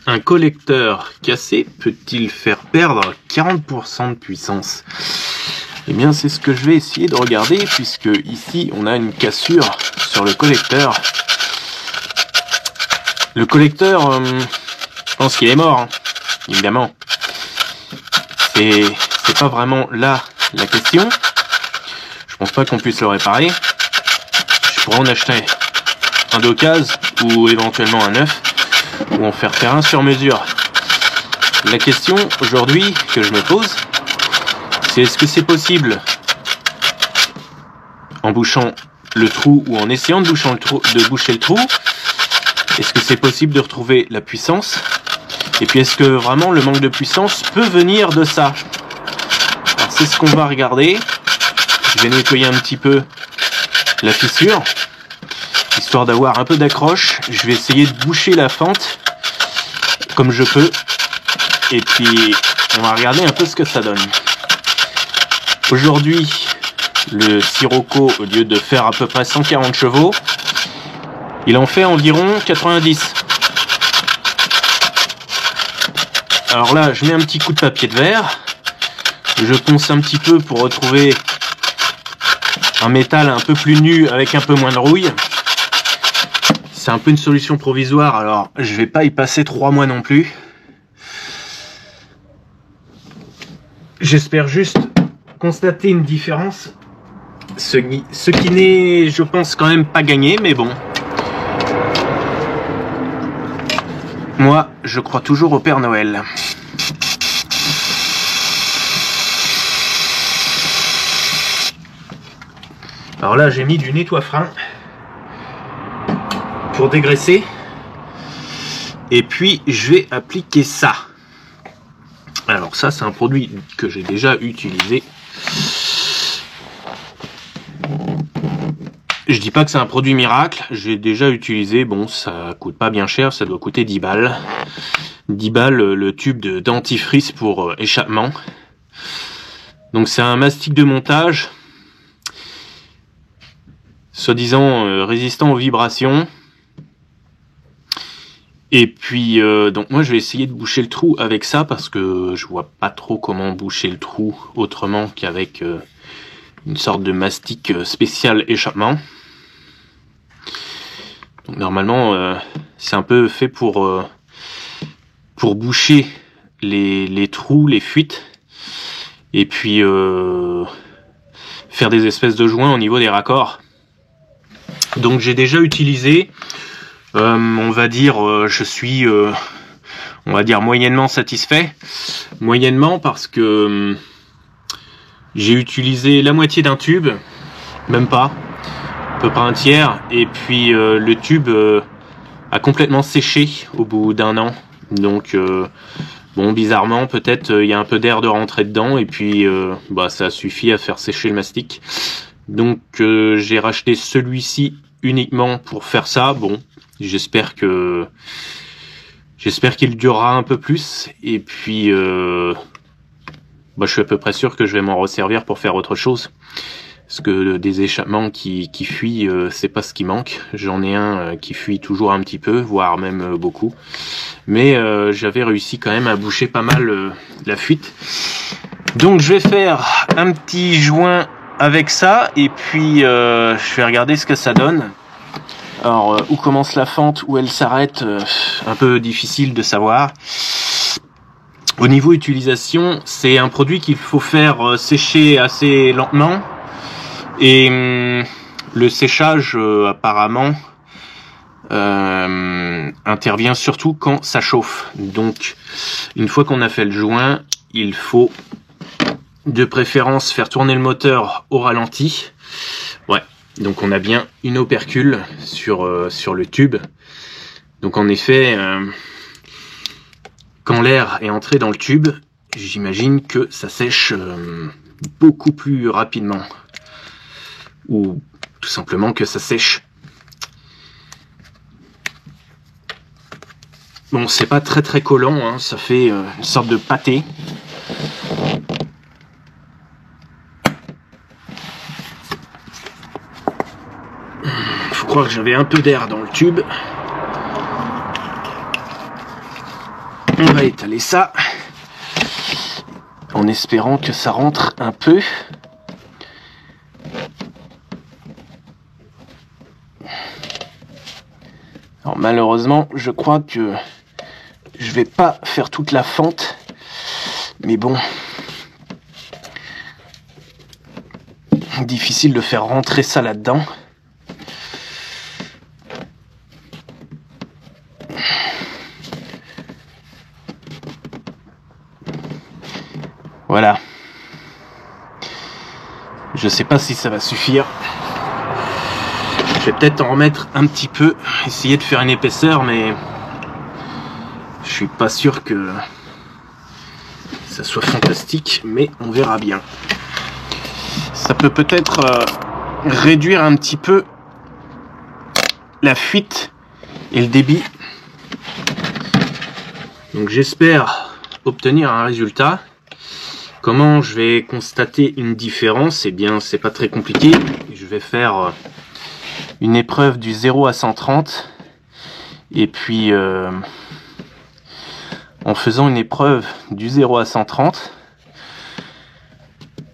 Un collecteur cassé peut-il faire perdre 40% de puissance? Eh bien, c'est ce que je vais essayer de regarder, puisque ici, on a une cassure sur le collecteur. Le collecteur, je pense qu'il est mort, hein, évidemment. C'est pas vraiment là la question. Je pense pas qu'on puisse le réparer. Je pourrais en acheter un d'occasion ou éventuellement un neuf, ou en faire un sur mesure. La question aujourd'hui que je me pose, c'est est-ce que c'est possible, en bouchant le trou ou en essayant de boucher le trou, est-ce que c'est possible de retrouver la puissance? Et puis est-ce que vraiment le manque de puissance peut venir de ça? Alors c'est ce qu'on va regarder. Je vais nettoyer un petit peu la fissure, histoire d'avoir un peu d'accroche. Je vais essayer de boucher la fente comme je peux. Et puis on va regarder un peu ce que ça donne. Aujourd'hui, le Sirocco, au lieu de faire à peu près 140 chevaux, il en fait environ 90. Alors là, je mets un petit coup de papier de verre. Je ponce un petit peu pour retrouver un métal un peu plus nu avec un peu moins de rouille. C'est un peu une solution provisoire, alors je vais pas y passer 3 mois non plus. J'espère juste constater une différence. Ce qui n'est, je pense, quand même pas gagné, mais bon. Moi, je crois toujours au Père Noël. Alors là, j'ai mis du nettoie-frein pour dégraisser. Et puis, je vais appliquer ça. Alors ça, c'est un produit que j'ai déjà utilisé. Je dis pas que c'est un produit miracle, j'ai déjà utilisé, bon ça coûte pas bien cher, ça doit coûter 10 balles. 10 balles le tube de dentifrice pour échappement. Donc c'est un mastic de montage, soi-disant résistant aux vibrations. Et puis donc moi je vais essayer de boucher le trou avec ça parce que je vois pas trop comment boucher le trou autrement qu'avec une sorte de mastic spécial échappement. Donc normalement c'est un peu fait pour boucher les trous, les fuites, et puis faire des espèces de joints au niveau des raccords. Donc j'ai déjà utilisé, on va dire, je suis on va dire moyennement satisfait. Moyennement parce que j'ai utilisé la moitié d'un tube, même pas, à peu près un tiers, et puis le tube a complètement séché au bout d'un an. Donc bon, bizarrement, peut-être il y a un peu d'air de rentrer dedans, et puis bah ça suffit à faire sécher le mastic. Donc j'ai racheté celui-ci uniquement pour faire ça. Bon, j'espère qu'il durera un peu plus, et puis bah, je suis à peu près sûr que je vais m'en resservir pour faire autre chose. Parce que des échappements qui fuient, c'est pas ce qui manque. J'en ai un qui fuit toujours un petit peu, voire même beaucoup. Mais j'avais réussi quand même à boucher pas mal la fuite. Donc je vais faire un petit joint avec ça, et puis je vais regarder ce que ça donne. Alors où commence la fente, où elle s'arrête, un peu difficile de savoir. Au niveau utilisation, c'est un produit qu'il faut faire sécher assez lentement, et le séchage apparemment intervient surtout quand ça chauffe. Donc une fois qu'on a fait le joint, il faut de préférence faire tourner le moteur au ralenti. Ouais, donc on a bien une opercule sur le tube. Donc en effet, quand l'air est entré dans le tube, j'imagine que ça sèche beaucoup plus rapidement. Ou tout simplement que ça sèche. Bon, c'est pas très très collant, hein, ça fait une sorte de pâté. Je crois que j'avais un peu d'air dans le tube. On va étaler ça en espérant que ça rentre un peu. Alors malheureusement, je crois que je vais pas faire toute la fente, mais bon, difficile de faire rentrer ça là-dedans. Voilà. Je sais pas si ça va suffire. Je vais peut-être en remettre un petit peu, essayer de faire une épaisseur, mais je suis pas sûr que ça soit fantastique, mais on verra bien. Ça peut peut-être réduire un petit peu la fuite et le débit. Donc j'espère obtenir un résultat. Comment je vais constater une différence? Eh bien, c'est pas très compliqué. Je vais faire une épreuve du 0 à 130. Et puis, en faisant une épreuve du 0 à 130,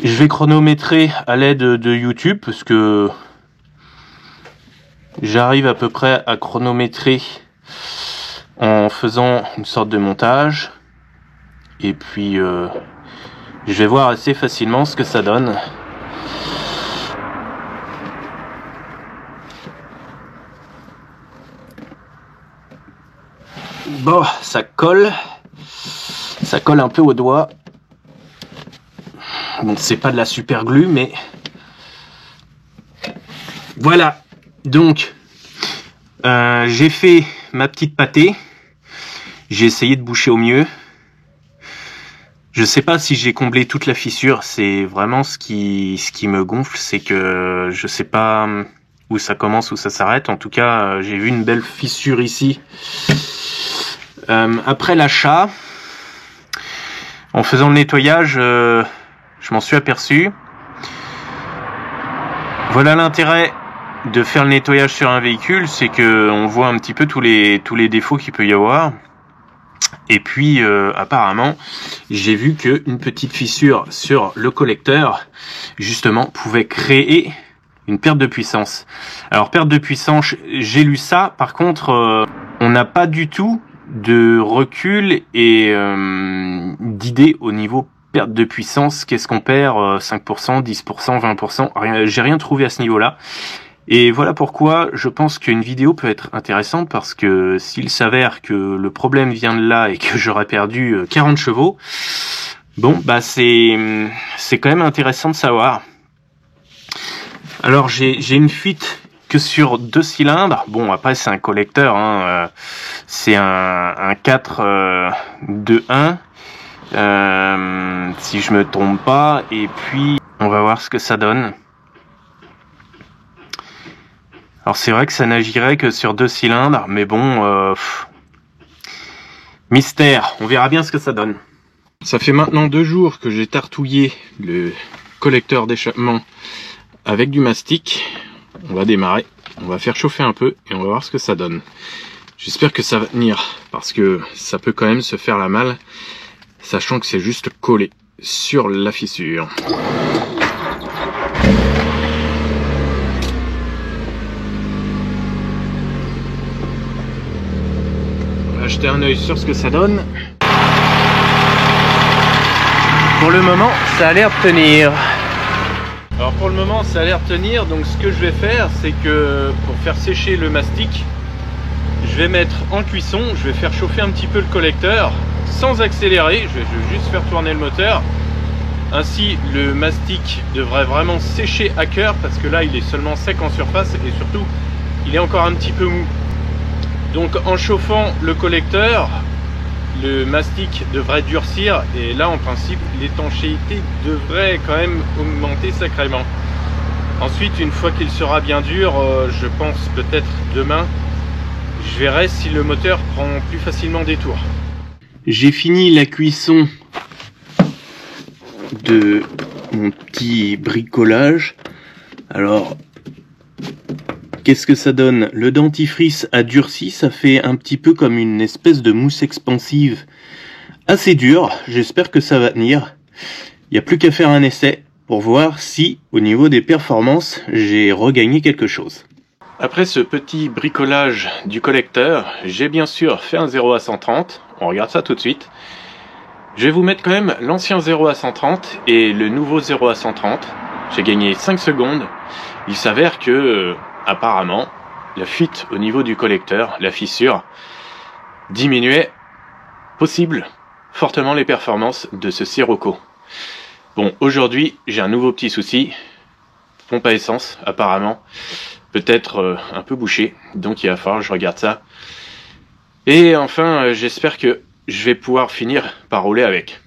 je vais chronométrer à l'aide de YouTube, parce que j'arrive à peu près à chronométrer en faisant une sorte de montage. Et puis, je vais voir assez facilement ce que ça donne. Bon, ça colle un peu au doigt. Bon, c'est pas de la super glue, mais voilà. Donc, j'ai fait ma petite pâtée. J'ai essayé de boucher au mieux. Je sais pas si j'ai comblé toute la fissure. C'est vraiment ce qui me gonfle, c'est que je sais pas où ça commence, où ça s'arrête. En tout cas, j'ai vu une belle fissure ici. Après l'achat, en faisant le nettoyage, je m'en suis aperçu. Voilà l'intérêt de faire le nettoyage sur un véhicule, c'est que on voit un petit peu tous les défauts qu'il peut y avoir. Et puis apparemment, j'ai vu qu'une petite fissure sur le collecteur, justement, pouvait créer une perte de puissance. Alors perte de puissance, j'ai lu ça. Par contre, on n'a pas du tout de recul et d'idée au niveau perte de puissance. Qu'est-ce qu'on perd? 5%, 10%, 20%? J'ai rien trouvé à ce niveau-là. Et voilà pourquoi je pense qu'une vidéo peut être intéressante, parce que s'il s'avère que le problème vient de là et que j'aurais perdu 40 chevaux, bon, bah c'est quand même intéressant de savoir. Alors j'ai une fuite que sur 2 cylindres. Bon, après c'est un collecteur, hein, c'est un 4 2.1, si je me trompe pas. Et puis on va voir ce que ça donne. Alors c'est vrai que ça n'agirait que sur 2 cylindres, mais bon, mystère, on verra bien ce que ça donne. Ça fait maintenant 2 jours que j'ai tartouillé le collecteur d'échappement avec du mastic. On va démarrer, on va faire chauffer un peu et on va voir ce que ça donne. J'espère que ça va tenir, parce que ça peut quand même se faire la malle, sachant que c'est juste collé sur la fissure. Jeter un œil sur ce que ça donne. Pour le moment, ça a l'air de tenir. Alors pour le moment, ça a l'air de tenir. Donc ce que je vais faire, c'est que pour faire sécher le mastic, je vais mettre en cuisson, je vais faire chauffer un petit peu le collecteur sans accélérer. Je vais juste faire tourner le moteur. Ainsi, le mastic devrait vraiment sécher à cœur, parce que là, il est seulement sec en surface et surtout, il est encore un petit peu mou. Donc en chauffant le collecteur, le mastic devrait durcir, et là en principe l'étanchéité devrait quand même augmenter sacrément. Ensuite, une fois qu'il sera bien dur, je pense peut-être demain, je verrai si le moteur prend plus facilement des tours. J'ai fini la cuisson de mon petit bricolage. Alors qu'est-ce que ça donne? Le dentifrice a durci, ça fait un petit peu comme une espèce de mousse expansive assez dure. J'espère que ça va tenir. Il n'y a plus qu'à faire un essai pour voir si, au niveau des performances, j'ai regagné quelque chose. Après ce petit bricolage du collecteur, j'ai bien sûr fait un 0 à 130. On regarde ça tout de suite. Je vais vous mettre quand même l'ancien 0 à 130 et le nouveau 0 à 130. J'ai gagné 5 secondes. Il s'avère que, apparemment, la fuite au niveau du collecteur, la fissure, diminuait fortement les performances de ce Sirocco. Bon, aujourd'hui, j'ai un nouveau petit souci. Pompe à essence, apparemment, peut-être un peu bouché, donc il va falloir que je regarde ça. Et enfin, j'espère que je vais pouvoir finir par rouler avec.